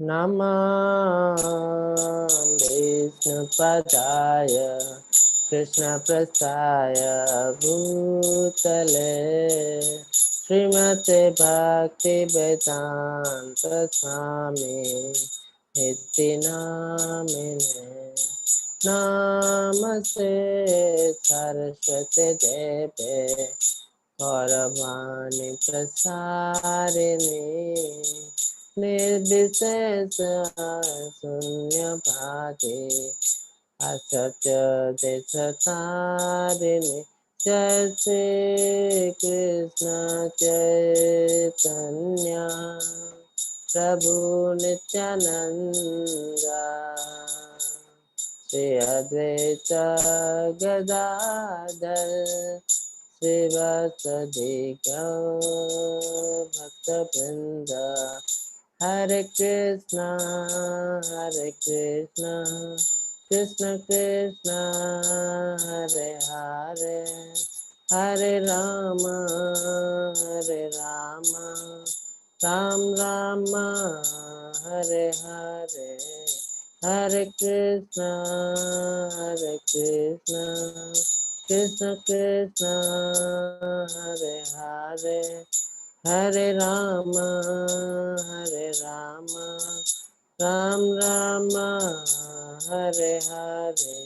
नमः विष्णुपदाय कृष्णप्रसाय भूतले श्रीमते भक्तिवेदांत स्वामी इति नामिने नमस्ते सरस्वती देवे गौरवाणी प्रसारिणी निर्विशेष शून्यवादी असत्य देशतारिणी जय श्री कृष्ण चैतन्य प्रभु नित्यानंद श्री अद्वैत गदाधर श्रीवासदि भक्तवृंद हरे Krishna Krishna Krishna Hare Hare Hare Ram Ram Ram Hare Hare Hare Krishna Krishna Krishna Hare Hare Hare Ram Ram Ram Hare Hare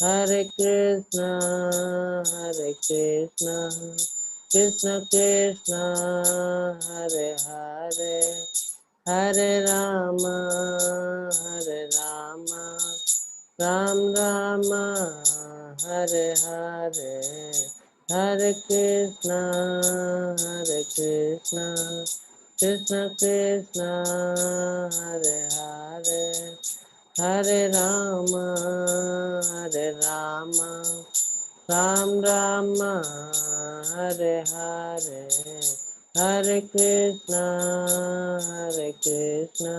Hare Krishna Krishna Krishna Hare Hare Hare Ram Ram Ram Hare Hare Hare Krishna Krishna Krishna Hare Hare Hare Ram Ram Ram Hare Hare Hare Krishna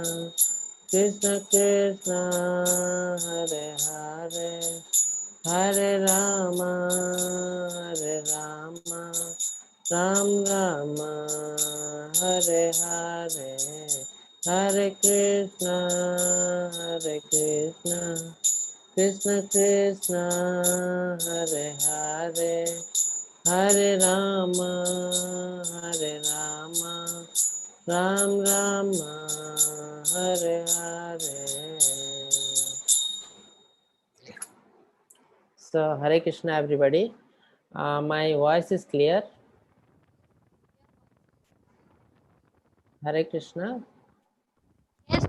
Krishna Krishna Hare Hare Hare Ram Ram Ram Hare Hare Hare Krishna Krishna Krishna Hare Hare Hare Ram Ram Ram Hare Hare. So Hare Krishna everybody. My voice is clear. Hare Krishna. Yes,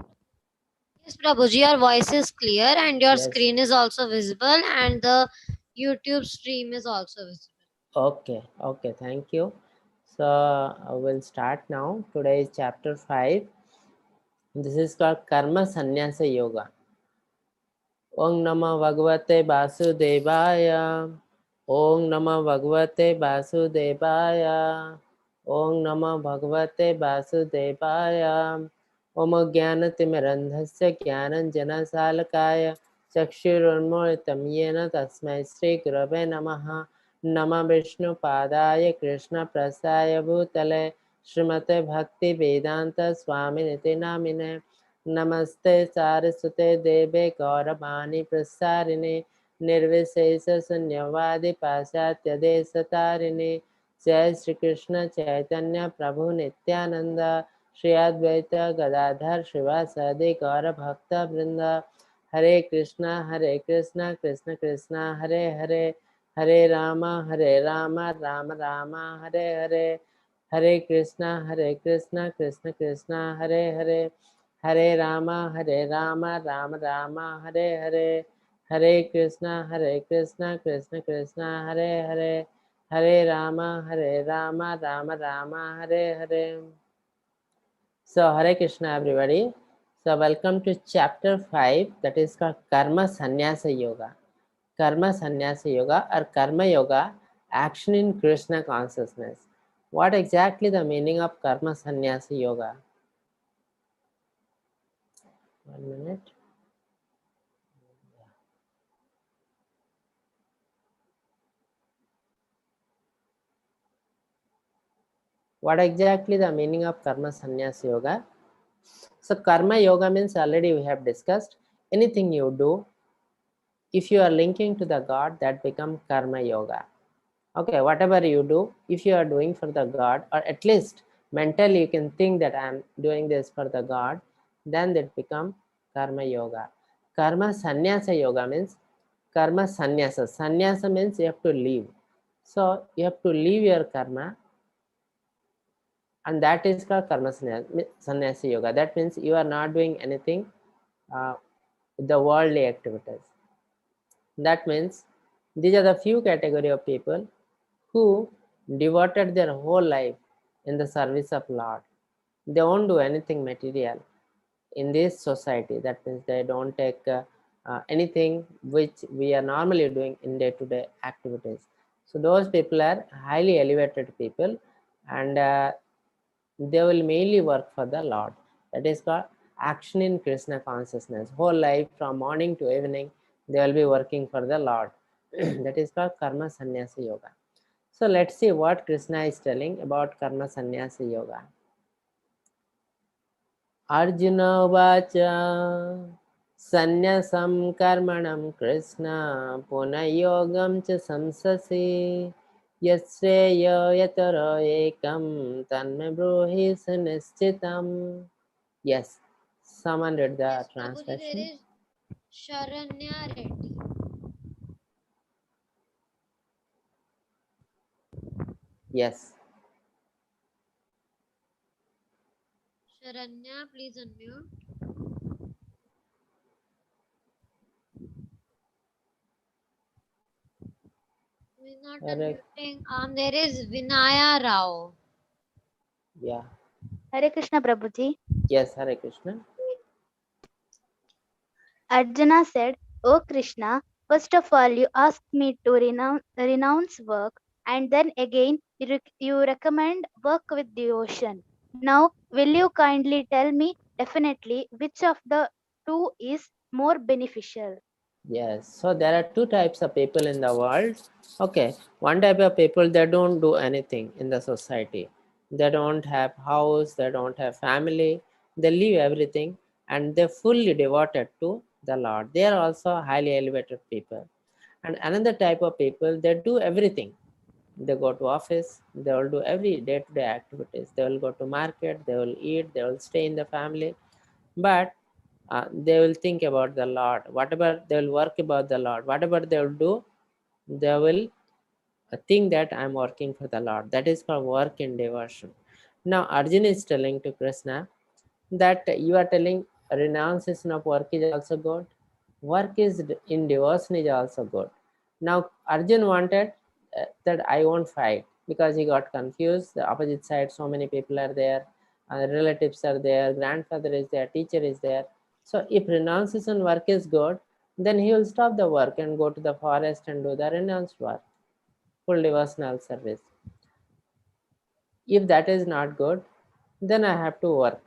yes, Prabhuji, your voice is clear and your Yes. screen is also visible and the YouTube stream is also visible. Okay, thank you. So we'll start now. Today is chapter 5. This is called Karma Sannyasa Yoga. Om Namah Bhagavate Vasudevaya. Om Namah Bhagavate Vasudevaya. Om Namah Bhagavate Vasudevaya. Om Jnanatimirandhasya Jnananjanasalakaya Chakshurunmolitam Yena Tasmai Shri Gurave Namaha. Nama Vishnu Padaya Krishna Prasaya Bhutale Srimate Bhakti Vedanta Swami Niti Namine. नमस्ते सारस्वते देवे गौरवाणी प्रसारिणे निर्विशेष शून्यवादी पाश्चात्य देशतारिणे जय श्री कृष्ण चैतन्य प्रभु नित्यानंद श्री अद्वैत गदाधर शिवासादि गौर भक्त वृंद हरे Krishna Krishna Krishna Hare Hare Hare Ram Ram Ram Hare Hare Hare Krishna Krishna Krishna Hare Hare Hare Ram Ram Ram Hare Hare Hare Krishna Krishna Krishna Hare Hare Hare Ram Ram Ram Hare Hare. So Hare Krishna everybody. So welcome to chapter 5, that is called Karma Sannyasa Yoga. Karma Sannyasa Yoga or Karma Yoga, action in Krishna consciousness. What exactly the meaning of Karma Sannyasa Yoga? 1 minute. What exactly the meaning of Karma Sannyasa Yoga? So karma yoga means already we have discussed anything you do, if you are linking to the God, that become karma yoga. Okay, whatever you do, if you are doing for the God, or at least mentally you can think that I am doing this for the God, then that become karma yoga. Karma sannyasa yoga means karma sannyasa. Sannyasa means you have to leave. So you have to leave your karma, and that is called karma sannyasa yoga. That means you are not doing anything with the worldly activities. That means these are the few category of people who devoted their whole life in the service of Lord. They won't do anything material in this society. That means they don't take anything which we are normally doing in day-to-day activities. So those people are highly elevated people, and they will mainly work for the Lord. That is called action in Krishna consciousness. Whole life from morning to evening, they will be working for the Lord. That is called karma sannyasa yoga. So let's see what Krishna is telling about karma sannyasa yoga. Arjuna vacha sannyasam karmanam Krishna puna yogam cha samsasi yasreya yatara ekam tanme bruhi sunischitam. Yes, someone read the Yes, Prabhuji, translation. there is Sharanya Reddy. Yes. Sharanya, please unmute. Who is not Correct. unmuting? There is Vinaya Rao. Yeah. Hare Krishna Prabhuji. Yes, Hare Krishna. Arjuna said, O Krishna, first of all you asked me to renounce work, and then again you recommend work with devotion. Now, will you kindly tell me definitely which of the two is more beneficial? Yes, so there are two types of people in the world. Okay, one type of people, they don't do anything in the society. They don't have house, they don't have family, they leave everything, and they're fully devoted to the Lord. They are also highly elevated people. And another type of people, they do everything. They go to office, they will do every day-to-day activities. They will go to market, they will eat, they will stay in the family, but they will think about the Lord. Whatever they will work about the Lord, whatever they will do, they will think that I'm working for the Lord. That is called work in devotion. Now Arjuna is telling to Krishna that you are telling renunciation of work is also good. Work is in devotion is also good. Now Arjun wanted that I won't fight, because he got confused. The opposite side, so many people are there, relatives are there, grandfather is there, teacher is there. So if renunciation work is good, then he will stop the work and go to the forest and do the renounced work, full devotional service. If that is not good, then I have to work.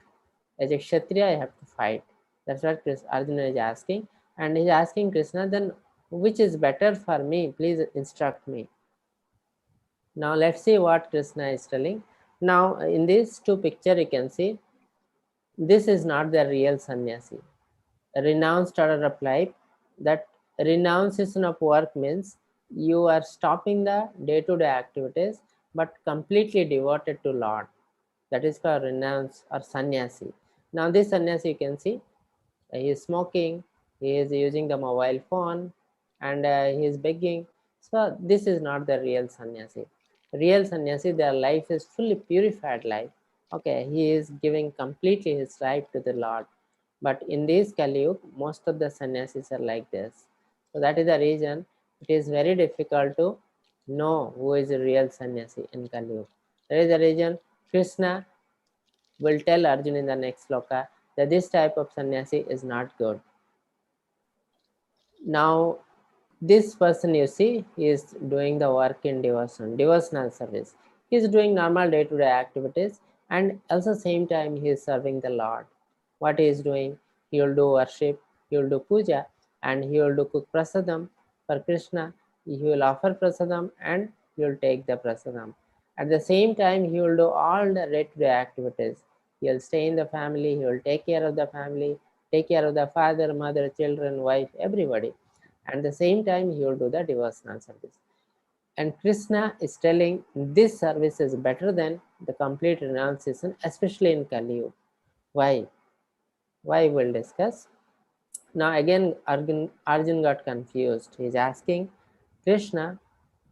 As a Kshatriya, I have to fight. That's what Arjuna is asking. And he's asking Krishna, then which is better for me? Please instruct me. Now let's see what Krishna is telling. Now in these two picture you can see, this is not the real sannyasi. A renounced order of life, that renunciation of work means you are stopping the day-to-day activities but completely devoted to Lord. That is called renounce or sannyasi. Now this sannyasi you can see, he is smoking, he is using the mobile phone, and he is begging. So this is not the real sannyasi. Real sannyasi, their life is fully purified life. Okay, he is giving completely his life to the Lord. But in this Kali Yuga, most of the sannyasis are like this. So that is the reason it is very difficult to know who is a real sannyasi in Kali Yuga. That is the reason Krishna will tell Arjuna in the next sloka that this type of sannyasi is not good. Now, this person you see, he is doing the work in devotional service. He is doing normal day-to-day activities, and also same time he is serving the Lord. What he is doing? He will do worship, he will do puja, and he will do cook prasadam for Krishna. He will offer prasadam and he will take the prasadam. At the same time, he will do all the day-to-day activities. He will stay in the family. He will take care of the family, take care of the father, mother, children, wife, everybody. At the same time, he will do the devotional service. And Krishna is telling this service is better than the complete renunciation, especially in Kali Yuga. Why? Why we'll discuss. Now again, Arjun got confused. He's asking Krishna,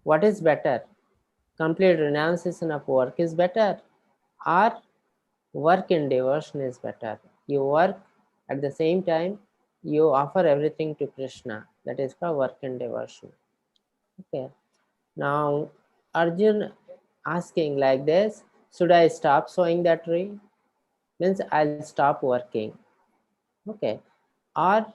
what is better? Complete renunciation of work is better, or work in devotion is better? You work at the same time, you offer everything to Krishna. That is called work in devotion. Okay. Now Arjun asking like this, should I stop sowing that tree? Means I'll stop working. Okay. Or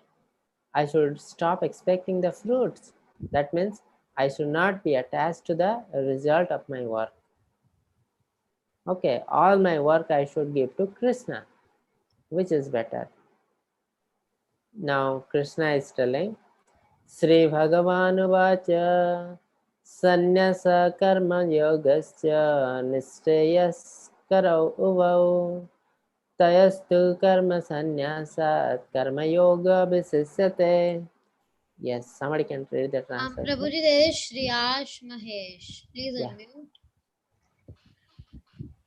I should stop expecting the fruits. That means I should not be attached to the result of my work. Okay, all my work I should give to Krishna. Which is better? Now Krishna is telling, Sri Bhagavan Vacha Sanyasa Karma Yogasya Nishtayas Karau Uvau Tayastu Karma Sanyasat Karma Yoga Visisyate. Yes, somebody can read the translation. Prabhuji, there is Shriyash Mahesh. Please Yeah. unmute.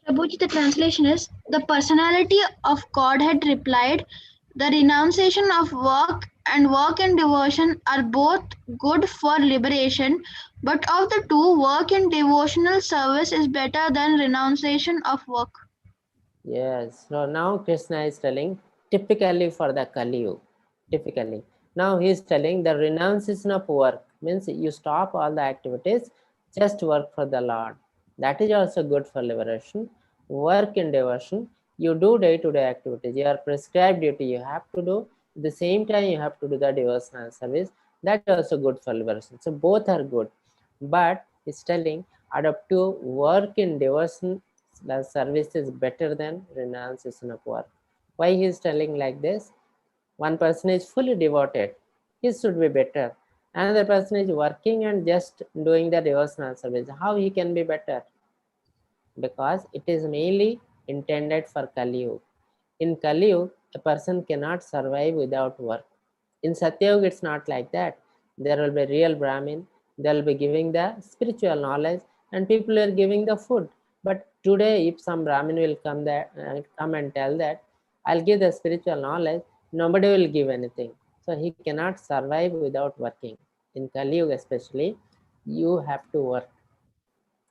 Prabhuji, the translation is, the personality of Godhead replied, the renunciation of work and work and devotion are both good for liberation, but of the two, work in devotional service is better than renunciation of work. Yes, so now Krishna is telling, typically for the Kali Yuga, typically. Now he is telling the renunciation of work, means you stop all the activities, just work for the Lord. That is also good for liberation. Work in devotion, you do day-to-day activities, your prescribed duty you have to do, at the same time you have to do the devotional service. That is also good for liberation. So both are good. But he's telling, adapt to work in devotion the service is better than renunciation of work. Why he is telling like this? One person is fully devoted, he should be better. Another person is working and just doing the devotional service. How he can be better? Because it is mainly intended for Kali Yuga. In Kali Yuga, a person cannot survive without work. In Satya Yuga, it's not like that. There will be real Brahmin, they will be giving the spiritual knowledge, and people are giving the food. But today, if some Brahmin will come there, come and tell that, I'll give the spiritual knowledge, nobody will give anything. So he cannot survive without working. In Kali Yuga especially, you have to work.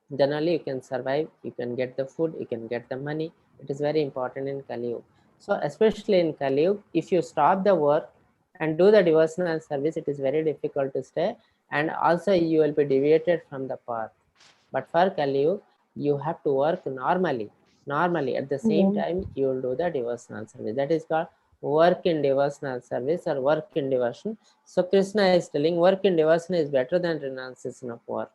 Then only you can survive, you can get the food, you can get the money. It is very important in Kali Yuga. So especially in Kali Yuga, if you stop the work and do the devotional service, it is very difficult to stay, and also you will be deviated from the path. But for Kali Yuga, you have to work normally. At the same time, you will do the devotional service. That is called work in devotional service or work in devotion. So Krishna is telling work in devotion is better than renunciation of work.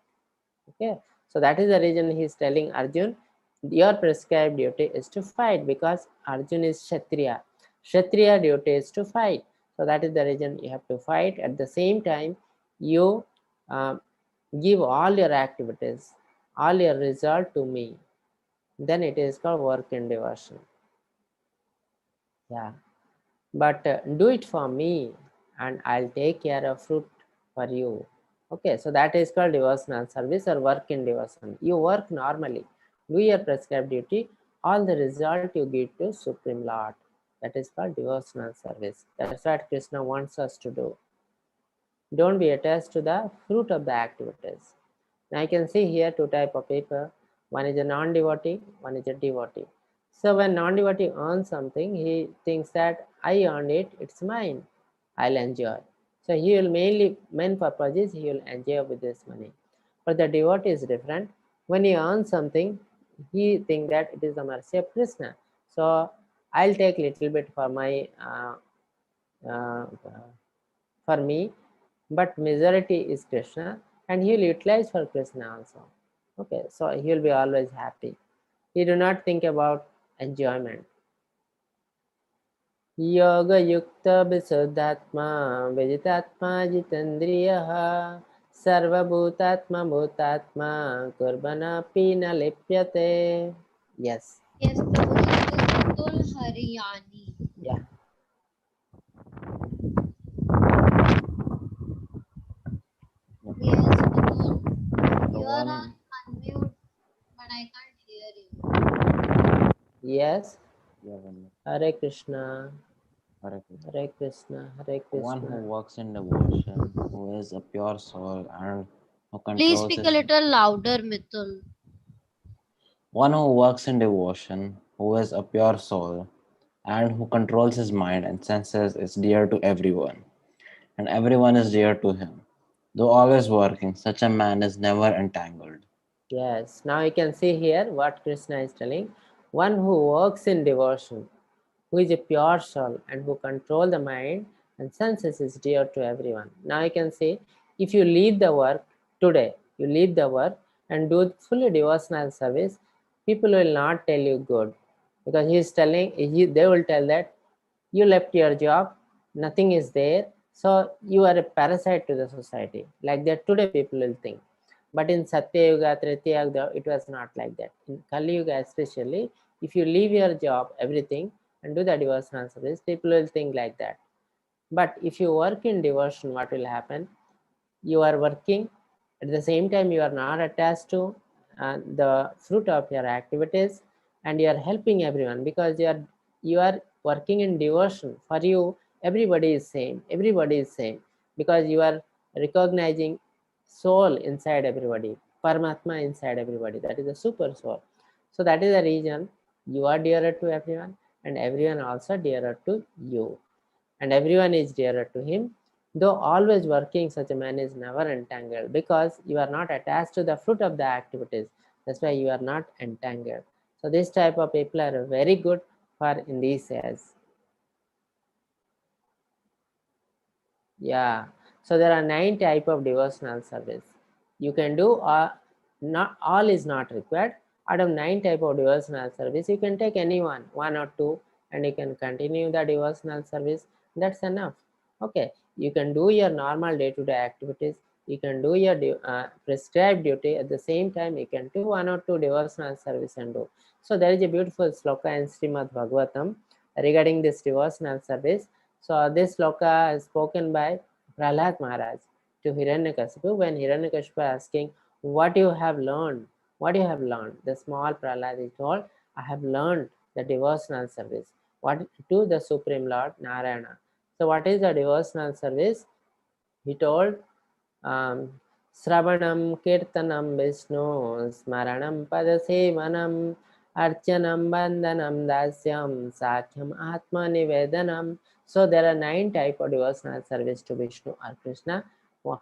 Okay, so that is the reason he is telling Arjun, your prescribed duty is to fight, because Arjun is Kshatriya. Kshatriya duty is to fight. So that is the reason you have to fight. At the same time, you give all your activities, all your result to me. Then it is called work in devotion. Yeah, but do it for me and I'll take care of fruit for you. Okay, so that is called devotional service or work in devotion. You work normally, do your prescribed duty, all the result you give to Supreme Lord. That is called devotional service. That's what Krishna wants us to do. Don't be attached to the fruit of the activities. Now I can see here two types of people. One is a non-devotee, one is a devotee. So when non-devotee earns something, he thinks that I earned it, it's mine, I'll enjoy. So he will mainly, main purpose is he will enjoy with this money. But the devotee is different. When he earns something, he thinks that it is the mercy of Krishna. So I'll take little bit for my for me, but majority is Krishna, and he will utilize for Krishna also. Okay, so he will be always happy. He do not think about enjoyment. Yoga yukta visuddhatma vijitatma jitendriyaha sarva bhutatma bhutatma kurbana pina lipyate. Yes. Yes, Prabhuji, it was told Haryani. Yeah. Yes, Mithun. The You are one, on unmute, but I can't hear you. Yes. yeah, one, Hare Krishna. Hare Krishna. Hare Krishna. Hare One who Krishna. works in devotion, who is a pure soul and who Please controls speak a his little louder, Mithun. one who works in devotion, who is a pure soul and who controls his mind and senses is dear to everyone, and everyone is dear to him. Though always working, such a man is never entangled. Yes. Now you can see here what Krishna is telling. One who works in devotion, who is a pure soul and who control the mind and senses is dear to everyone. Now you can see if you leave the work today, you leave the work and do fully devotional service, people will not tell you good, because he is telling, they will tell that you left your job, nothing is there, so you are a parasite to the society. Like that today people will think. But in Satya Yuga, Treta Yuga, it was not like that. In Kali Yuga especially, if you leave your job, everything, and do the devotional service, people will think like that. But if you work in devotion, what will happen? You are working, at the same time you are not attached to the fruit of your activities, and you are helping everyone, because you are working in devotion. For you, everybody is same, because you are recognizing soul inside everybody, Paramatma inside everybody, that is the super soul. So that is the reason you are dearer to everyone, and everyone also dearer to you, and everyone is dearer to him. Though always working, such a man is never entangled, because you are not attached to the fruit of the activities. That's why you are not entangled. So this type of people are very good for in these years. Yeah. So there are 9 type of devotional service you can do. Not all is not required. Out of 9 type of devotional service, you can take any one or two, and you can continue the devotional service. That's enough. Okay. You can do your normal day-to-day activities. You can do your prescribed duty. At the same time, you can do one or two devotional service and do. So there is a beautiful sloka in Srimad Bhagavatam regarding this devotional service. So this sloka is spoken by Prahlad Maharaj to Hiranyakashipu, when Hiranyakashipu asking, what you have learned? What you have learned? The small Prahlad is told, I have learned the devotional service. What to the Supreme Lord Narayana. So what is the devotional service? He told, Sravanam Kirtanam Vishnu Smaranam Padasevanam Archanam Bandhanam Dasyam Sakhyam Atma Nivedanam. So there are 9 type of devotional service to Vishnu or Krishna.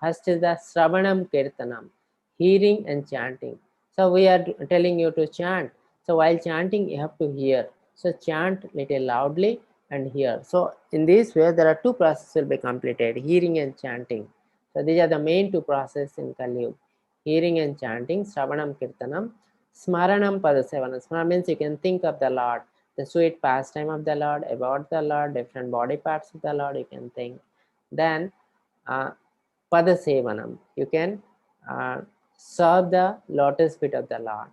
First is the Sravanam Kirtanam, hearing and chanting. So we are telling you to chant. So while chanting, you have to hear. So chant little loudly and hear. So in this way, there are 2 processes will be completed, hearing and chanting. So these are the main 2 processes in Kali Yuga: hearing and chanting, Shravanam Kirtanam, Smaranam Padasevana. Smara means you can think of the Lord, the sweet pastime of the Lord, about the Lord, different body parts of the Lord, you can think. Then Padasevanam, you can serve the lotus feet of the Lord.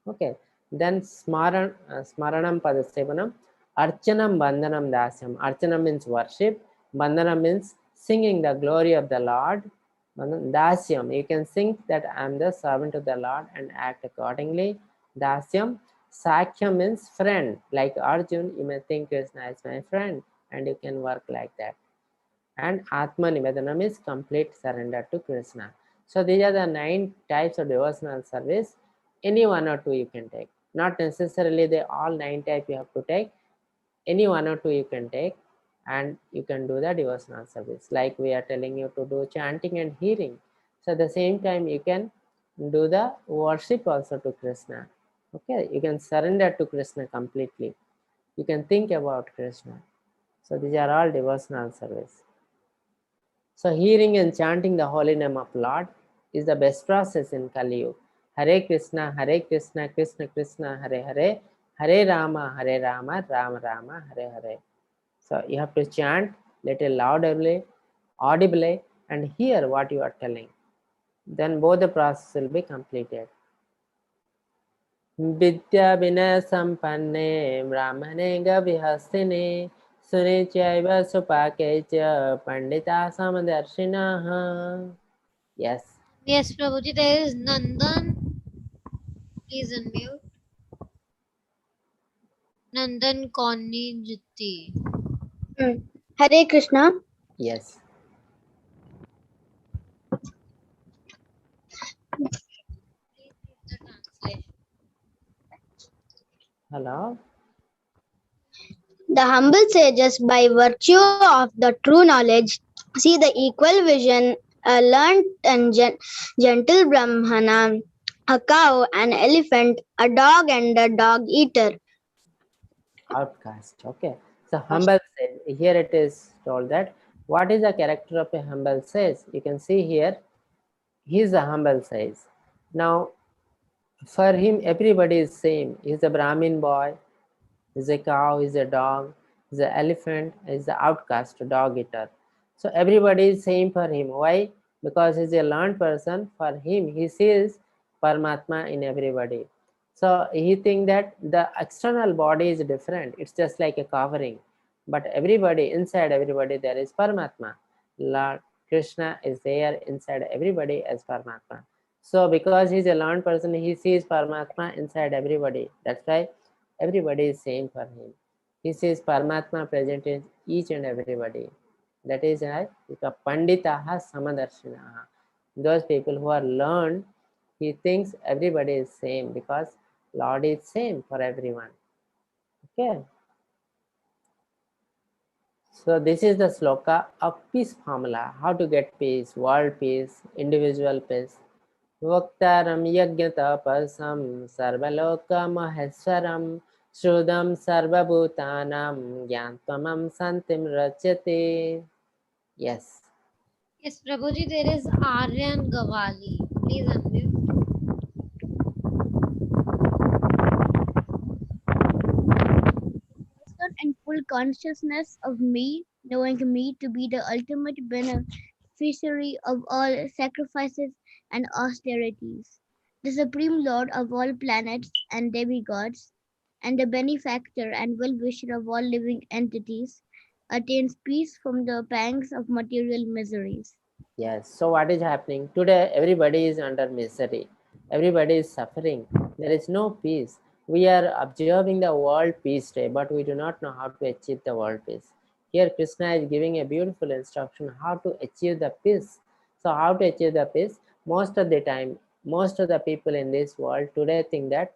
Okay. Then Smaranam Padasevanam, Archanam Bandhanam Dasyam. Archana means worship, Bandhanam means singing the glory of the Lord. Dasyam, you can think that I am the servant of the Lord and act accordingly. Dasyam. Sakhyam means friend, like Arjun, you may think Krishna is my friend, and you can work like that. And Atma Nivedanam is complete surrender to Krishna. So these are the 9 types of devotional service. Any 1 or 2 you can take. Not necessarily they all 9 type you have to take. Any 1 or 2 you can take, and you can do the devotional service. Like we are telling you to do chanting and hearing. So at the same time you can do the worship also to Krishna. Okay, you can surrender to Krishna completely. You can think about Krishna. So these are all devotional service. So hearing and chanting the holy name of Lord is the best process in Kali Yuga. Hare Krishna, Krishna Krishna, Hare Hare, Hare Rama, Rama Rama, Hare Hare. So you have to chant little loudly, audibly, and hear what you are telling. Then both the process will be completed. विद्या विनय संपन्ने ब्राह्मणे गविहस्तिने सुने चैव सुपाके च Pandita समदर्शिनः. Yes. Yes, Prabhuji, there is Nandan. Please unmute. Nandan Konni Jitti. Hare Krishna. Yes. The translation. Hello. The humble sages, by virtue of the true knowledge, see the equal vision, a learned and gentle Brahmana, a cow, an elephant, a dog, and a dog eater. Outcast. Okay. So humble sage. Here it is told that what is the character of a humble sage? You can see here. He is a humble sage. Now, for him, everybody is same. He's a Brahmin boy. He's a cow. He's a dog. He's an elephant. He's the outcast, dog eater. So everybody is same for him. Why? Because he's a learned person. For him, he sees Paramatma in everybody. So he think that the external body is different. It's just like a covering. But everybody, inside everybody, there is Paramatma. Lord Krishna is there inside everybody as Paramatma. So because he's a learned person, he sees Paramatma inside everybody. That's why everybody is same for him. He sees Paramatma present in each and everybody. That is like Panditaha Samadarshinaha. Those people who are learned, he thinks everybody is same because Lord is same for everyone. Okay. So this is the sloka of peace formula. How to get peace, world peace, individual peace. Voktaram yagyatapasam sarvalokamaheswaram Shrudam sarvabhutanam gyantvamam santim rachate. Yes. Yes, Prabhuji, there is Aryan Gawali. Please unmute. Person in full consciousness of me, knowing me to be the ultimate beneficiary of all sacrifices and austerities, the supreme lord of all planets and demigods, and the benefactor and well-wisher of all living entities, attains peace from the pangs of material miseries. Yes. So what is happening? Today everybody is under misery. Everybody is suffering. There is no peace. We are observing the World Peace Day, but we do not know how to achieve the world peace. Here Krishna is giving a beautiful instruction how to achieve the peace. So how to achieve the peace? Most of the time, most of the people in this world today think that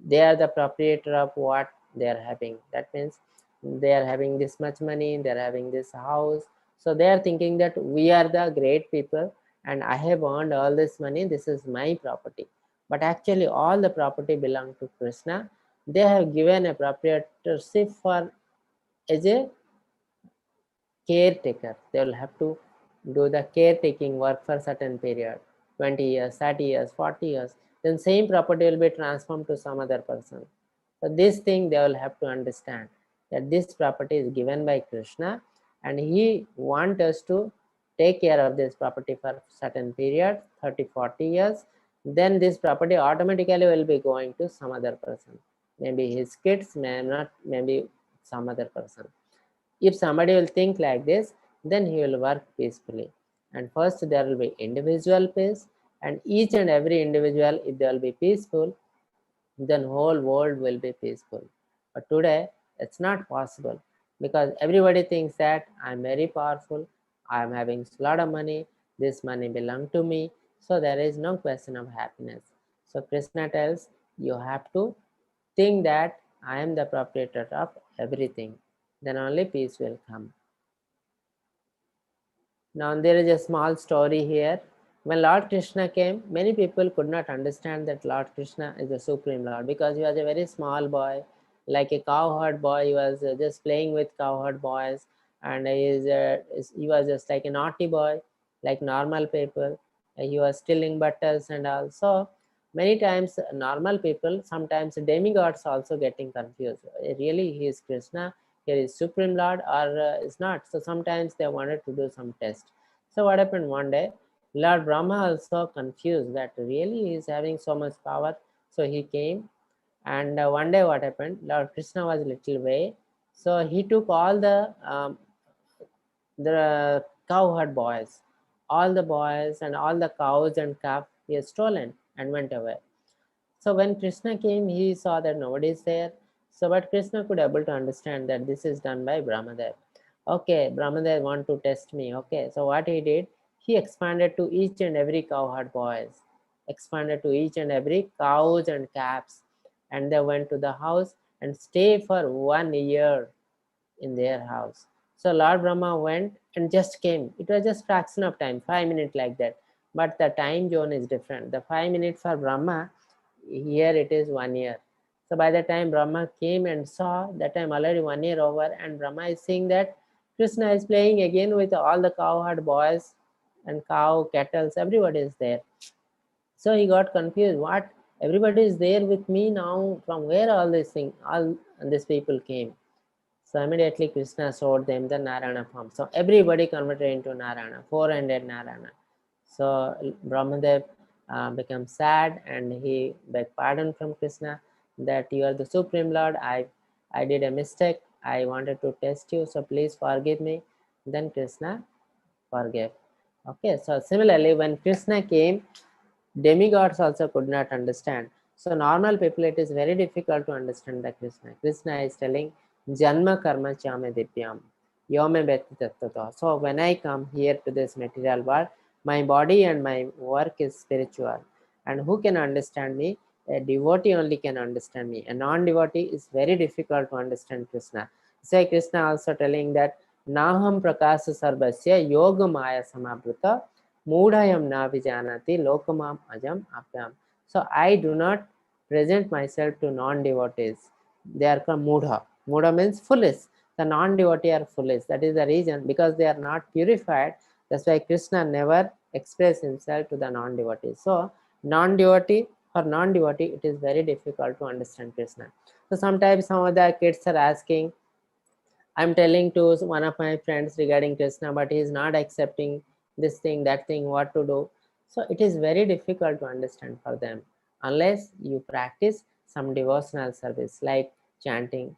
they are the proprietor of what they are having. That means they are having this much money, they are having this house. So they are thinking that we are the great people and I have earned all this money, this is my property. But actually all the property belong to Krishna. They have given a proprietorship for as a caretaker. They will have to do the caretaking work for certain period, 20 years, 30 years, 40 years. Then same property will be transformed to some other person. So this thing they will have to understand that this property is given by Krishna and he wants us to take care of this property for certain period, 30, 40 years. Then this property automatically will be going to some other person. Maybe his kids, may not, maybe some other person. If somebody will think like this, then he will work peacefully. And first there will be individual peace, and each and every individual, if they will be peaceful, then whole world will be peaceful. But today it's not possible because everybody thinks that I'm very powerful, I'm having a lot of money, this money belongs to me, so there is no question of happiness. So Krishna tells you have to think that I am the proprietor of everything, then only peace will come. Now there is a small story here. When Lord Krishna came, many people could not understand that Lord Krishna is the Supreme Lord because he was a very small boy, like a cowherd boy. He was just playing with cowherd boys, and he was just like a naughty boy, like normal people. He was stealing butters and all. So many times normal people, sometimes demigods also getting confused. Really, he is Krishna, here is Supreme Lord, or is not. So sometimes they wanted to do some test. So what happened one day, Lord Brahma also confused that really he is having so much power. So he came, and one day what happened, Lord Krishna was a little way, so he took all the cowherd boys, all the boys and all the cows and calf he has stolen and went away. So when Krishna came, he saw that nobody is there. So but Krishna could able to understand that this is done by Brahmadev. Okay, Brahmadev want to test me. Okay, so what he did, he expanded to each and every cowherd boys, expanded to each and every cows and calves, and they went to the house and stay for 1 year in their house. So Lord Brahma went and just came. It was just fraction of time, 5 minutes like that. But the time zone is different. The 5 minutes for Brahma, here it is 1 year. So by the time Brahma came and saw, that time already 1 year over, and Brahma is seeing that Krishna is playing again with all the cowherd boys and cow, cattle, everybody is there. So he got confused. What? Everybody is there with me now. From where all these things, all these people came? So immediately Krishna showed them the Narayana form. So everybody converted into Narayana, 400 Narayana. So Brahmadev became sad and he begged pardon from Krishna that you are the Supreme Lord. I did a mistake. I wanted to test you. So please forgive me. Then Krishna forgave. Okay. So similarly, when Krishna came, demigods also could not understand. So normal people, it is very difficult to understand the Krishna. Krishna is telling, Janma karma chame divyam, yome beti tattvato. So when I come here to this material world, my body and my work is spiritual. And who can understand me? A devotee only can understand me. A non-devotee is very difficult to understand Krishna. So Krishna also telling that, Naham prakasa sarvasya yoga maya samabhuta Mudhayam na vijanati lokamam ajam apyam. So I do not present myself to non-devotees. They are called mudha. Mudha means foolish. The non-devotee are foolish. That is the reason, because they are not purified. That's why Krishna never expressed himself to the non-devotee. So non-devotee, for non-devotee, it is very difficult to understand Krishna. So sometimes some of the kids are asking, I'm telling to one of my friends regarding Krishna, but he is not accepting this thing, that thing, what to do. So it is very difficult to understand for them unless you practice some devotional service like chanting,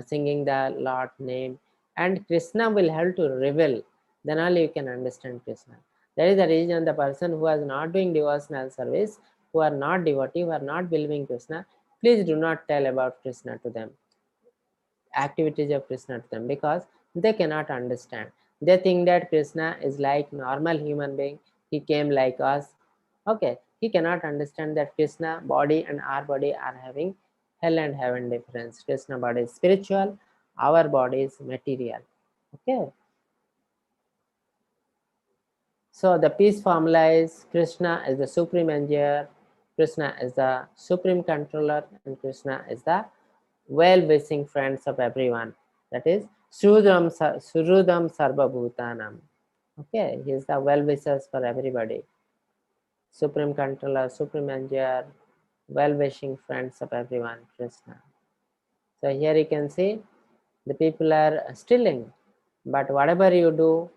singing the Lord name, and Krishna will help to reveal. Then only you can understand Krishna. That is the reason the person who is not doing devotional service, who are not devotee, who are not believing Krishna, please do not tell about Krishna to them, activities of Krishna to them, because they cannot understand. They think that Krishna is like normal human being. He came like us. Okay, he cannot understand that Krishna body and our body are having hell and heaven difference. Krishna body is spiritual, our body is material. Okay. So the peace formula is Krishna is the supreme enjoyer, Krishna is the supreme controller, and Krishna is the well-wishing friends of everyone. That is Surudam Sarva Bhutanam. Okay, he is the well-wishers for everybody. Supreme controller, supreme enjoyer, well-wishing friends of everyone, Krishna. So here you can see the people are stealing, but whatever you do,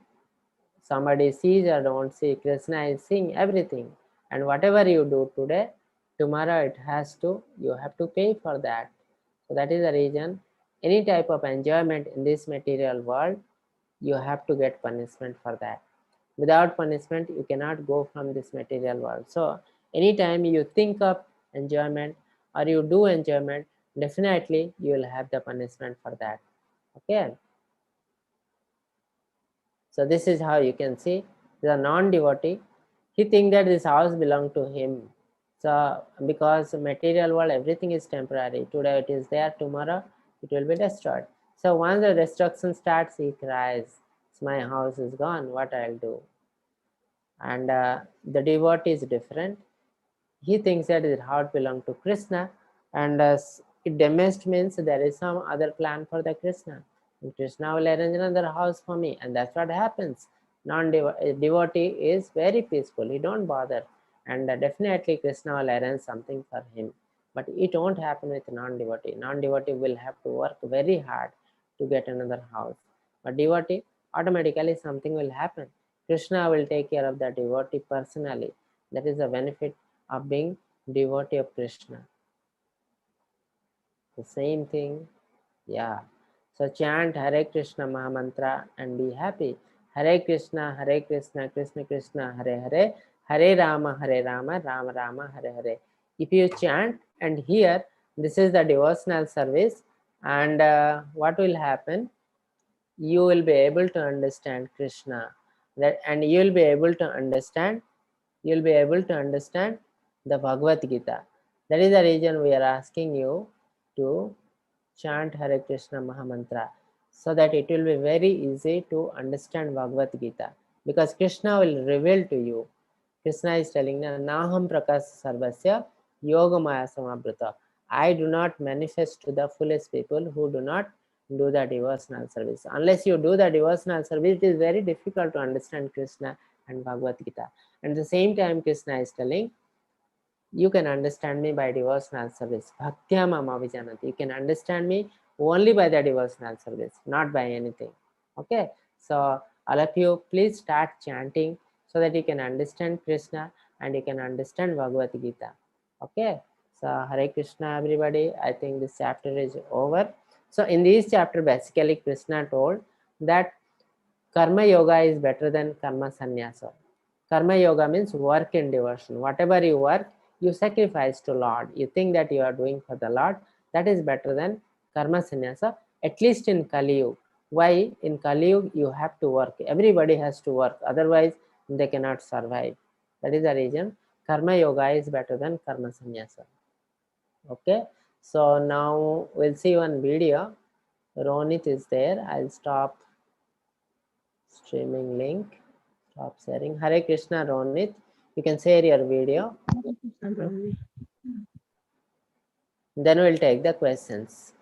somebody sees or don't see, Krishna is seeing everything. And whatever you do today, tomorrow it has to, you have to pay for that. So that is the reason any type of enjoyment in this material world, you have to get punishment for that. Without punishment, you cannot go from this material world. So anytime you think of enjoyment or you do enjoyment, definitely you will have the punishment for that. Okay. So this is how you can see the non-devotee, he think that this house belong to him. So because material world, everything is temporary. Today it is there, tomorrow it will be destroyed. So once the destruction starts, he cries, so my house is gone, what I'll do? And the devotee is different. He thinks that his heart belongs to Krishna, and it damaged means there is some other plan for the Krishna. And Krishna will arrange another house for me, and that's what happens. Non-devotee is very peaceful. He don't bother, and definitely Krishna will arrange something for him. But it won't happen with non-devotee. Non-devotee will have to work very hard to get another house. But devotee, automatically something will happen. Krishna will take care of the devotee personally. That is the benefit of being devotee of Krishna. The same thing. Yeah. So chant Hare Krishna Mahamantra and be happy. Hare Krishna, Krishna Krishna, Hare Hare, Hare Rama, Rama Rama, Hare Hare. If you chant and hear, this is the devotional service, and what will happen? You will be able to understand Krishna, that, and you will be able to understand. You will be able to understand the Bhagavad Gita. That is the reason we are asking you to chant Hare Krishna Mahamantra, so that it will be very easy to understand Bhagavad Gita, because Krishna will reveal to you. Krishna is telling, Naham Prakas Sarvasya Yogamaya Samabhrata. I do not manifest to the fullest people who do not do the devotional service. Unless you do the devotional service, it is very difficult to understand Krishna and Bhagavad Gita. And at the same time, Krishna is telling, you can understand me by devotional service. Bhaktya mama vijanati. You can understand me only by the devotional service, not by anything. Okay. So all of you, please start chanting so that you can understand Krishna and you can understand Bhagavad Gita. Okay. So Hare Krishna, everybody. I think this chapter is over. So in this chapter, basically Krishna told that Karma Yoga is better than Karma Sannyasa. Karma Yoga means work in devotion. Whatever you work, you sacrifice to Lord. You think that you are doing for the Lord. That is better than Karma Sannyasa, at least in Kali Yuga. Why? In Kali Yuga, you have to work. Everybody has to work. Otherwise, they cannot survive. That is the reason Karma Yoga is better than Karma Sannyasa. Okay. So now we'll see one video. Ronit is there. I'll stop streaming link. Stop sharing. Hare Krishna, Ronit. You can share your video. Then we'll take the questions.